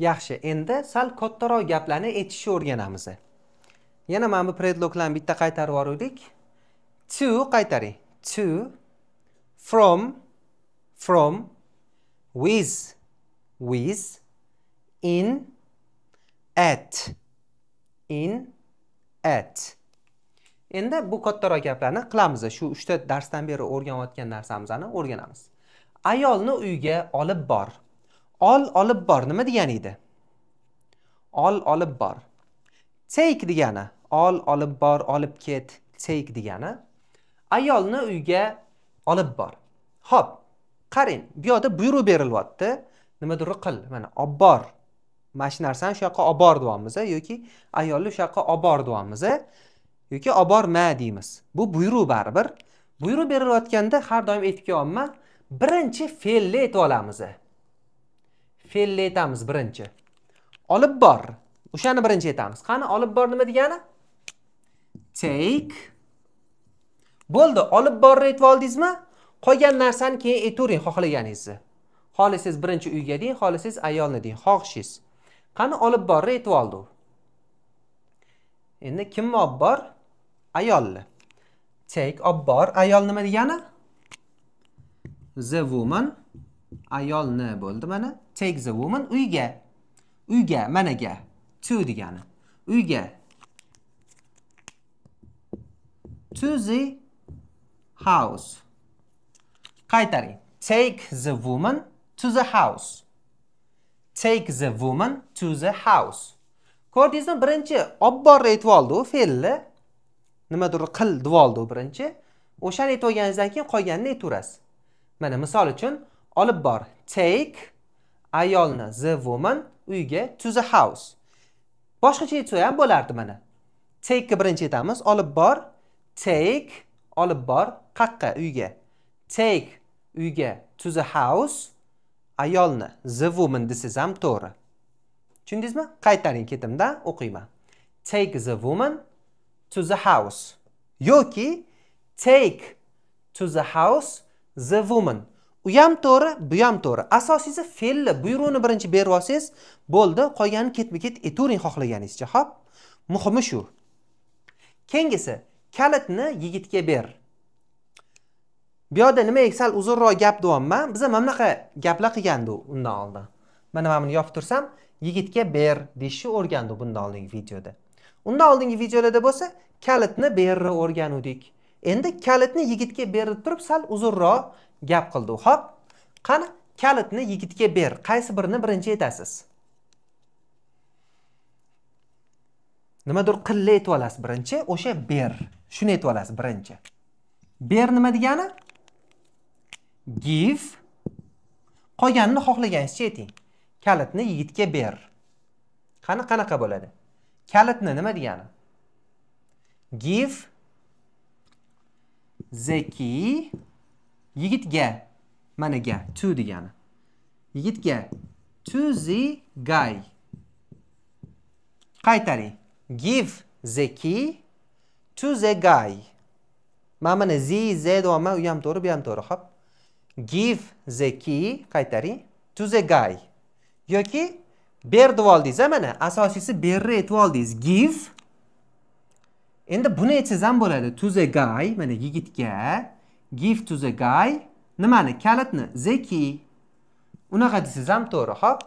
Yaxshi, endi sal kattaroq gaplarni aytishni o'rganamiz. Yana mana bu predloglarni bitta qaytarib yubordik. To qaytaring. To, from, with, in, at. Endi bu kattaroq gaplarni qilamiz. Shu 3 ta darsdan beri o'rganayotgan narsamizni o'rganamiz. Ayolni uyga olib bor. Olib bor nima degani edi? Olib bor. Take degani. Olib bor, olib ket. Take degani. Ayolni uyga olib bor. Xo'p, qarang, bu yerda buyruq berilyapti. Nimadir qil. Mana olib bor. Mana shu narsani shu yoqqa olib bor deyapmiz yoki ayolni shu yoqqa olib bor deyapmiz yoki olib borma deymiz. Bu buyruq baribir. Buyruq berilayotganda har doim aytib kelyapman, birinchi fe'lni aytib olamiz. Fe'lni aytamiz birinchi. Olib bor. O'shani birinchi aytamiz. Qani olib bor nima degani? Take. Bo'ldi, olib borni aytib oldingizmi? Qolgan narsani keyin aytavering xohlaganingizni. Xohlasangiz birinchi uyga deng, xohlasangiz ayolni deng, xohishingiz. Qani olib borni aytib oldik. Endi kimni olib bor? Ayolni. Take olib bor. Ayol nima degani? The woman. Ayolni bo'ldi mana. Take the woman uyga. Uyga, managa. To degani. Uyga. To the house. Qaytaring. Take the woman to the house. Take the woman to the house. Ko'rdingizmi? Birinchi olib borni aytib oldi u fe'lni. Nimadir qil deb oldi birinchi. O'shani aytib olganingizdan keyin qolganini aytaverasiz. Mana misol uchun olib bor. Take ayolni, the woman uyga, to the house. Boshqacha aytsa ham bo'lardi mana. Take ga birinchi aytamiz, olib bor. Take olib bor qayerga? Uyga. Take uyga, to the house ayolni, the woman desiz ham to'g'ri. Tushundingizmi? Qaytaring ketimdan o'qiyman. Take the woman to the house. Yoki take to the house the woman. U ham to'g'ri, bu ham to'g'ri. Asosiysi fe'lni, buyruqni birinchi berib olsangiz, bo'ldi, qolganini ketma-ket aytavering xohlaganingizcha. Xo'p? Muhimi shu. Keyingisi, kalitni yigitga ber. Bu yerda nima sal uzunroq gap deyapman. Biz ham bunaqa gaplar qilgandik undan oldin. Mana buni yopib tursam, yigitga ber deshni o'rgandik bundan oldingi videoda. Undan oldingi videolarda bo'lsa, kalitni berni o'rgandik. Endi kalitni yigitga berib turib sal uzunroq gap qildik. Xo'p? Qani kalitni yigitga ber. Qaysi birini birinchi aytasiz? Nimadir qilni aytib olasiz birinchi, o'sha ber. Shuni aytib olasiz birinchi. Ber nima degani? Give. Qolganini xohlaganingizcha ayting. Kalitni yigitga ber. Qani qanaqa bo'ladi? Kalitni nima degani? Give the key yigitga, managa, to degani. Yigitga, to the guy. Qaytaring. Give the key to the guy. Mana z deyapman, u ham to'g'ri, bu ham to'g'ri. Xo'p. Give the key, qaytaring, to the guy. Yoki ber deb oldingiz, mana asosiysi berni aytib oldingiz. Give. Endi buni aytsangiz ham bo'ladi. To the guy, mana yigitga. Give to the guy. Nimani? Kalitni. The key. Unaqa desangiz ham to'g'ri. Xo'p.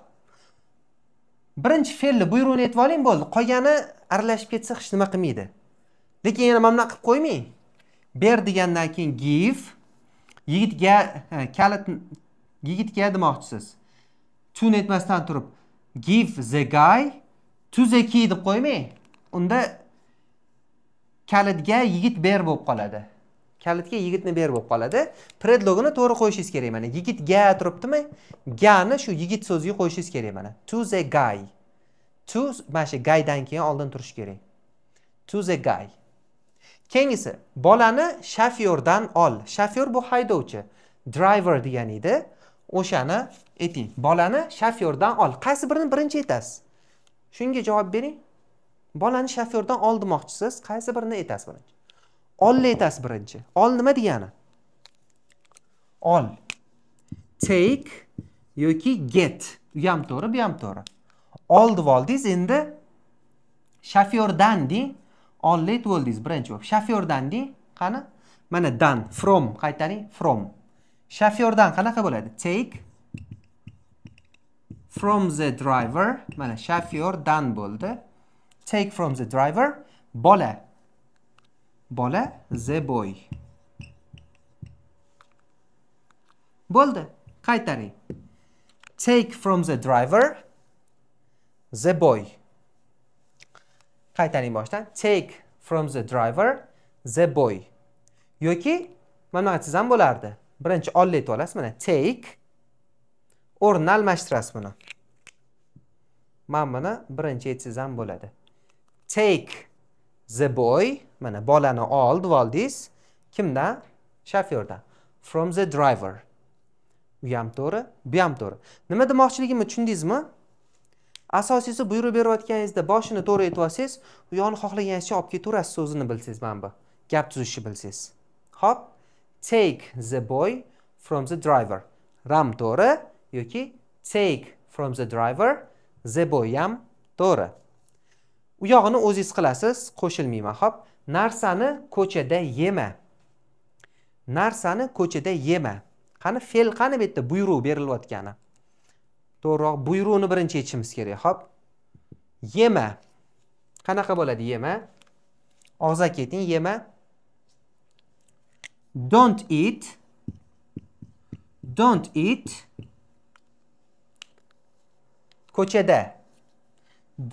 Birinchi fe'lni buyruqni aytib oling, bo'ldi. Qolgani aralashib ketsa hech nima qilmaydi. Lekin yana mana qilib qo'ymang. Ber degandan keyin give. Yigitga kalit yigitga demoqchisiz. To ni aytmasdan turib give the guy to the key deb qo'ymang. Unda kalitga yigit ber bo'lib qoladi. Kalitga yigitni ber bo'lib qoladi. Predlogini to'g'ri qo'yishingiz kerak mana. Yigitga turibdimi? Gani shu yigit so'ziga qo'yishingiz kerak mana. To the guy. To mana shu guydan keyin oldin turish kerak. To the guy. Keyingisi, bolani shofyordan ol. Shofyor bu haydovchi. Driver degan edi. O'shani ayting. Bolani shofyordan ol. Qaysi birini birinchi aytasiz? Shunga javob bering. Bolani shofyordan ol demoqchisiz. Qaysi birini aytasiz birinchi? Olni aytasiz birinchi. Ol nima degani? Ol. Take yoki get. U ham to'g'ri, bu ham to'g'ri. Oldi voldingiz, endi shofyordan deng. Ollet bo'ldingiz birinchi bo'lib. Shofyordan deng. Qani? Mana dan, from qaytaring, from. Shofyordan qanaqa bo'ladi? Take from the driver. Mana shofyordan bo'ldi. Take from the driver. Bola. Bola, the boy. Bo'ldi. Qaytaring. Take from the driver. The boy. Qaytaring boshdan. Take from the driver. The boy. Yoki mana siz ham bo'lardi. Birinchi ollet olasiz, mana take. O'rni almashtirasiz buni. Mana buni birinchi aytsangiz ham bo'ladi. Take the boy. Mana bolani oldingiz. Kimdan? Shofyordan. From the driver. Bu ham to'g'ri, bu ham to'g'ri. Nima demoqchiligimni tushundingizmi? Asosiysi buyruq berayotganingizda boshini to'g'ri aytib olsangiz, u yo'qni xohlaganingizcha olib ketaverasiz, o'zini bilsangiz, mana bu. Gap tuzishni bilsangiz. Xo'p, take the boy from the driver. Ram to'g'ri yoki take from the driver, the boy ham to'g'ri. U yog'ini o'zingiz qilasiz, qo'shilmayman. Xo'p, narsani ko'chada yema. Narsani ko'chada yema. Qani fe'l qani bu yerda buyruq berilayotgani? To'g'riroq buyruqni birinchi aytishimiz kerak. Xo'p. Yema. Qanaqa bo'ladi yema? Og'zga keting, yema. Don't eat. Don't eat. Ko'chada.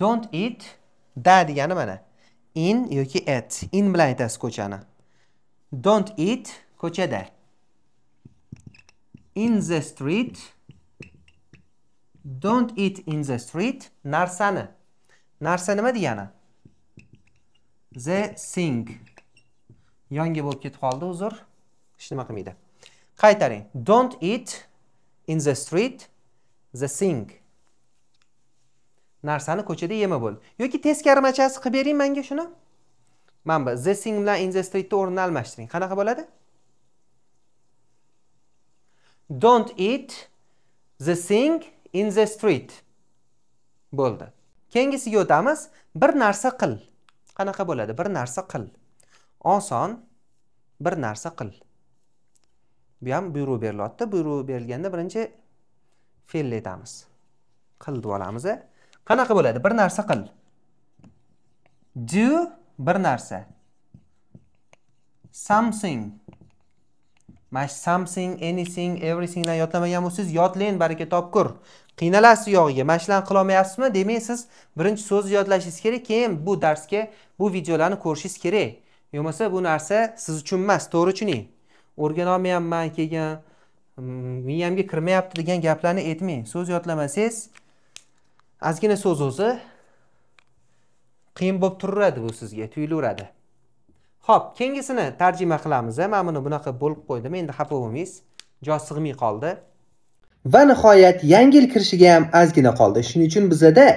Don't eat. Da degani mana. In yoki at. In bilan aytasiz ko'chani. Don't eat ko'chada. In the street. Don't eat in the street. Narsani. Narsa nima degani? The thing. Yangi bo'lib ketib qoldi, uzr. Hech nima qilmaydi. Qaytaring. Don't eat in the street. The thing. Narsani ko'chada yema bo'l. Yoki teskarimachasi qilib bering menga shuni. Mana bu the thing bilan in the street ni o'rnini almashtiring. Qanaqa bo'ladi? Don't eat the thing in the street. Bo'ldi. Keyingisiga o'tamiz. Bir narsa qil. Qanaqa bo'ladi? Bir narsa qil. Oson. Bir narsa qil. Bu ham buyruq berilyapti. Buyruq berilganda birinchi fe'lni aytamiz. Qil deb olamiz. Qanaqa bo'ladi? Bir narsa qil. Do bir narsa. Something. Mash something, anything, everything dan yodlamagan bo'lsangiz, yodlang, baraka topkur. Qiynalasiz yog'iga, mashlan qila olmayapsizmi? Demak, siz birinchi so'zni yodlashingiz kerak, keyin bu darsga, bu videolarni ko'rishingiz kerak. Yo'qmasa bu narsa siz uchun emas, to'g'ri tushuning. O'rgana olmayapman, kelgan, miyamga kirmayapti degan gaplarni aytmang. So'z yodlamasangiz, ozgina so'z o'zi qiyin bo'lib turadi bu sizga, tuyulaveradi. Xo'p, keyingisini tarjima qilamiz. Mana buni bunaqa bo'lib qo'ydim. Endi xafa bo'lmaysiz. Joy sig'may qoldi. Va nihoyat yangi yil kirishiga ham ozgina qoldi. Shuning uchun bizda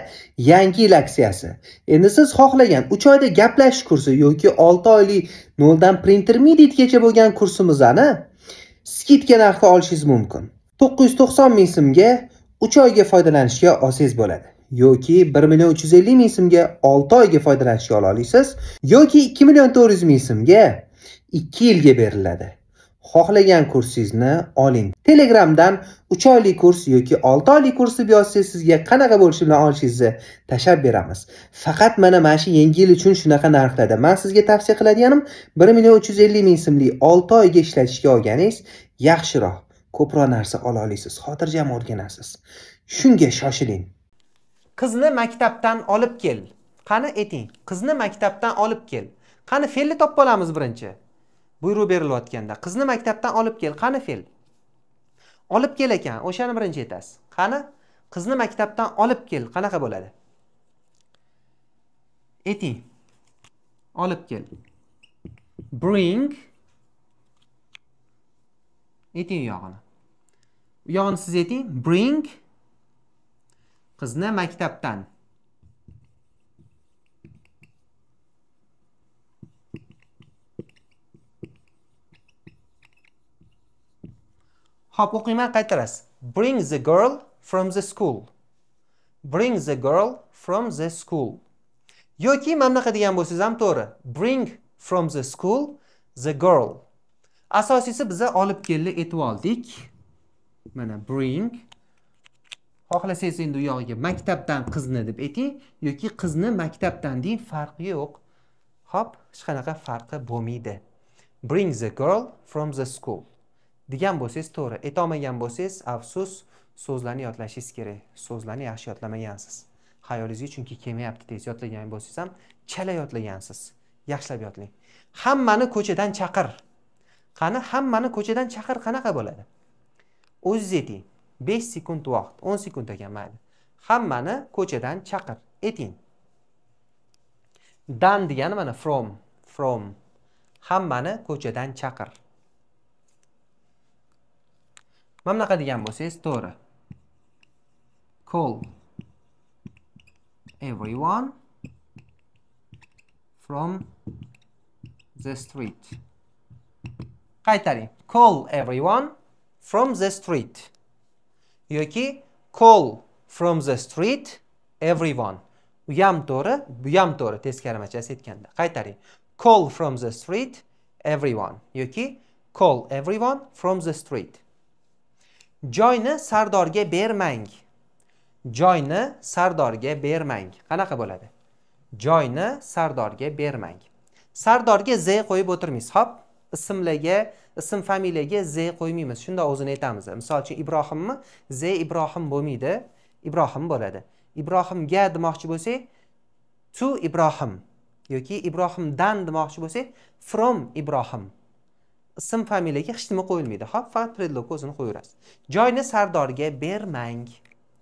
yangi yil aksiyasi. Endi siz xohlagan 3 oyda gaplashish kursi yoki 6 oylik noldan intermediate-gacha bo'lgan kursimizni skidka narxda olishingiz mumkin. 990 ming so'mga 3 oyga foydalanishga olsangiz bo'ladi. Yoki 1.350 ming so'mga 6 oyga foydalanishga ola olasiz, yoki 2.400 ming so'mga 2 yilga beriladi. Xohlagan kursingizni oling. Telegramdan 3 oylik kurs yoki 6 oylik kurs deb yozsangiz sizga qanaqa bo'lishi bilan olishingizni tashab beramiz. Faqat mana shu yangi yil uchun shunaqa narxlarda. Men sizga tavsiya qiladiganim 1.350 ming so'mlik 6 oyga ishlatishga olganingiz yaxshiroq, ko'proq narsa ola olasiz, xotirjam o'rganasiz. Shunga shoshiling. Qizni maktabdan olib kel. Qani ayting? Qizni maktabdan olib kel. Qani fe'lni topib olamiz birinchi. Buyruq berilayotganda qizni maktabdan olib kel. Qani fe'l? Olib kel ekan. O'shani birinchi aytasiz. Qani qizni maktabdan olib kel. Qanaqa bo'ladi? Ayting. Olib kel. Bring. Ayting yog'ini. U yog'ini siz ayting. Bring. Qizni maktabdan. Xo'p, o'qiyman, qaytarasiz. Bring the girl from the school. Bring the girl from the school. Yoki mana bunaqa degan bo'lsangiz ham to'g'ri. Bring from the school the girl. Asosiysi biza olib keldi aytib oldik. Mana bring. Xohlasangiz endi u yog'iga maktabdan qizni deb ayting yoki qizni maktabdan deng, farqi yo'q. Hop, hech qanaqa farqi bo'lmaydi. Bring the girl from the school degan bo'lsangiz to'g'ri. Aytolmagan bo'lsangiz, afsus, so'zlarni yodlashingiz kerak. So'zlarni yaxshi yodlamagansiz. Xayolingizga chunki kelmayapti, tez yodlagan bo'lsangiz ham chala yodlagansiz. Yaxshilab yodlang. Hammani ko'chadan chaqir. Qani hammani ko'chadan chaqir qanaqa bo'ladi? O'zingiz ayting. 5 sekund vaqt, 10 sekund ekan mayli. Hammani ko'chadan chaqir. Ayting. Dan degani mana from. Hammani ko'chadan chaqir. Mana bunaqa degan bo'lsangiz to'g'ri. Call everyone from the street. Qaytaring. Call everyone from the street. Yoki call from the street everyone. U ham to'g'ri, bu ham to'g'ri, teskaramachasi aytganda. Qaytaring. Call from the street everyone. Yoki call everyone from the street. Joyni sardorga bermang. Joyni sardorga bermang. Qanaqa bo'ladi? Joyni sardorga bermang. Sardorga z qo'yib o'tirmaysiz. Hop, ismlarga, ism familiyaga z qo'ymaymiz. Shunda o'zini aytamiz. Misol uchun Ibrohimmi? Z Ibrohim bo'lmaydi, Ibrohim bo'ladi. Ibrohimga demoqchi bo'lsak, to Ibrohim yoki Ibrohimdan demoqchi bo'lsak, from Ibrohim. Ism familiyaga hech nima qo'yilmaydi. Hop, faqat predlog o'zini qo'yaverasiz. Joyni sardorga bermang.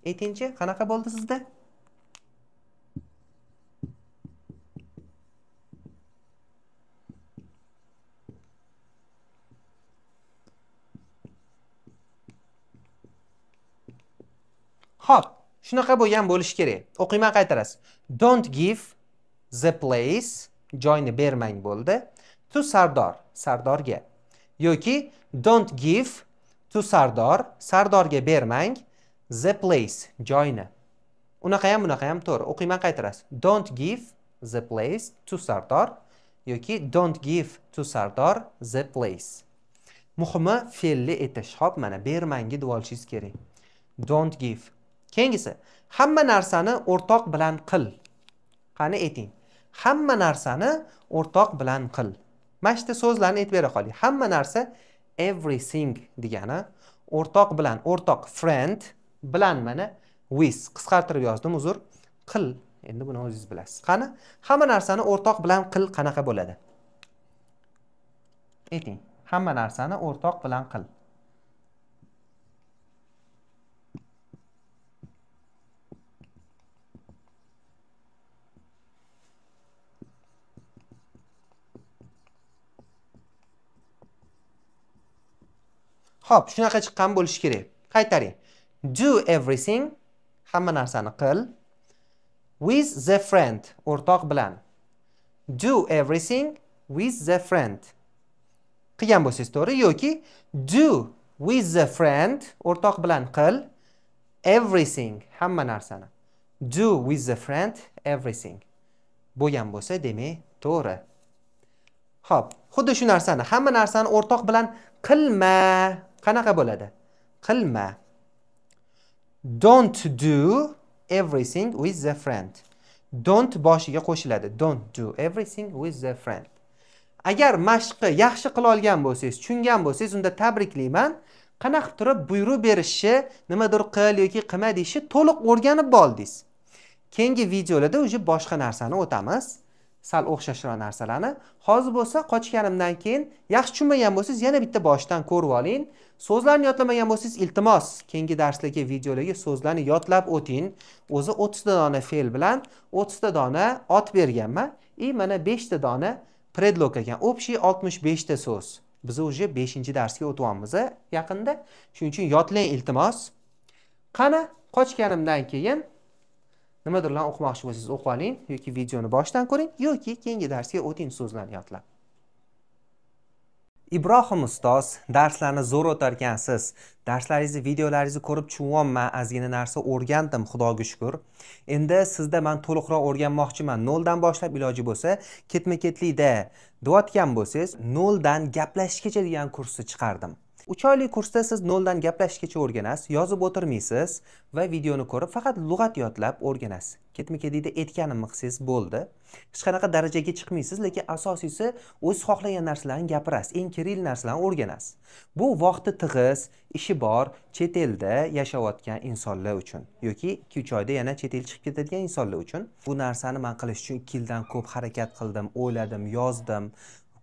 Aytingchi, qanaqa bo'ldi sizda? Hop, shunaqa bo'lgan bo'lishi kerak. O'qiyman, qaytarasiz. Don't give the place, joyni bermang bo'ldi, to Sardor, Sardorga. Yoki don't give to Sardor, Sardorga bermang the place, joyni. Unaqa ham to'g'ri. O'qiyman, qaytarasiz. Don't give the place to Sardor yoki don't give to Sardor the place. Muhimi fe'lli etish. Hop, mana bermangi deb olishingiz kerak. Don't give. Keyingisi, hamma narsani o'rtoq bilan qil. Qani ayting. Hamma narsani o'rtoq bilan qil. Mana shu so'zlarni aytib bera qoling. Hamma narsa everything degani o'rtoq bilan, o'rtoq friend bilan mana with qisqartirib yozdim, uzr. Qil. Endi buni o'zingiz bilasiz. Qani hamma narsani o'rtoq bilan qil qanaqa bo'ladi? Ayting. Hamma narsani o'rtoq bilan qil. Hop, shunaqa chiqqan bo'lishi kerak. Qaytaring. Do everything, hamma narsani qil. With the friend, o'rtoq bilan. Do everything with the friend. Qilgan bo'lsangiz to'g'ri yoki do with the friend, o'rtoq bilan qil. Everything, hamma narsani. Do with the friend everything. Bo'lgan bo'lsa, demak, to'g'ri. Hop, xuddi shu narsani, hamma narsani o'rtoq bilan qilma. Qanaqa bo'ladi? Qilma. Don't do everything with the friend. Don't boshiga qo'shiladi. Don't do everything with the friend. Agar mashqni yaxshi qila olgan bo'lsangiz, tushungan bo'lsangiz, unda tabriklayman. Qanaqa turib buyruq berishi, nimadir qil yoki qilma deyishi to'liq o'rganib bo'ldingiz. Keyingi videolarda uje boshqa narsani o'tamiz. Sal o'xshashroq narsalarni. Hozir bo'lsa qochganimdan keyin yaxshi tushunmagan bo'lsangiz, yana bitta boshdan ko'rib oling. So'zlarni yodlamagan bo'lsangiz, iltimos, keyingi darslarga, videolarga so'zlarni yodlab o'ting. O'zi 30 ta dona fe'l bilan 30 ta dona ot berganman. Mana 5 ta dona predlog ekan. Общий 65 ta so'z. Biz uje 5-darsga o'tyapmiz yaqinda. Shuning uchun yodlang iltimos. Qani qochganimdan keyin nimadirlar o'qimoqchi bo'lsangiz o'qib oling yoki videoni boshdan ko'ring yoki keyingi darsga o'ting so'zlarni yodlab. Ibrohim ustoz, darslarni zo'r o'tarkansiz. Darslaringizni, videolaringizni ko'rib tushunmayman, ozgina narsa o'rgandim, xudoga shukr. Endi sizda men to'liqroq o'rganmoqchiman. 0 dan boshlab iloji bo'lsa, ketma-ketlikda deyotgan bo'lsangiz, 0 dan gaplashishgacha degan kursni chiqardim. 3 oylik kursda siz 0 dan gaplashishgacha o'rganasiz, yozib o'tirmaysiz va videoni ko'rib faqat lug'at yodlab o'rganasiz. Ketma-ketlikda aytganimni qilsangiz bo'ldi. Hech qanaqa darajaga chiqmaysiz, lekin asosiysi o'z xohlagan narsalarni gapirasiz, eng kerakli narsalarni o'rganasiz. Bu vaqti tig'iz, ishi bor, chet elda yashayotgan insonlar uchun yoki 2-3 oyda yana chet el chiqib ketadigan insonlar uchun. Bu narsani men qilish uchun 2 yildan ko'p harakat qildim, o'yladim, yozdim.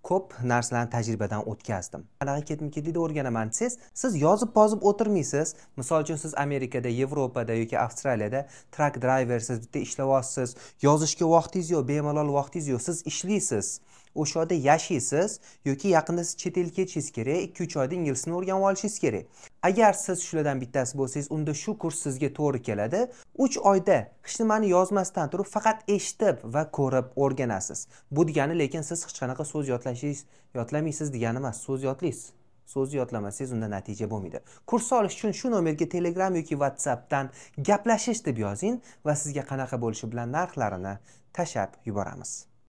Ko'p narsalarni tajribadan o'tkazdim. Qanaqa ketma-ketlikda o'rganaman desangiz, siz yozib-pozib o'tirmaysiz. Misol uchun siz Amerikada, Yevropada yoki Avstraliyada truck driversiz, bitta ishlayapsiz. Yozishga vaqtingiz yo'q, bemalol vaqtingiz yo'q. Siz ishlaysiz. O'sha yerda yashaysiz yoki yaqinda siz chet elga ketishingiz kerak, 2-3 oyda inglizini o'rganib olishingiz kerak. Agar siz shulardan bittasi bo'lsangiz, unda shu kurs sizga to'g'ri keladi. 3 oyda hech nimani yozmasdan turib, faqat eshitib va ko'rib o'rganasiz. Bu degani lekin siz hech qanaqa so'z yodlamaysiz degani emas. So'z yodlaysiz. So'zni yodlamasangiz unda natija bo'lmaydi. Kurs olish uchun shu nomerga Telegram yoki WhatsAppdan gaplashish deb yozing va sizga qanaqa bo'lishi bilan narxlarini tashab yuboramiz.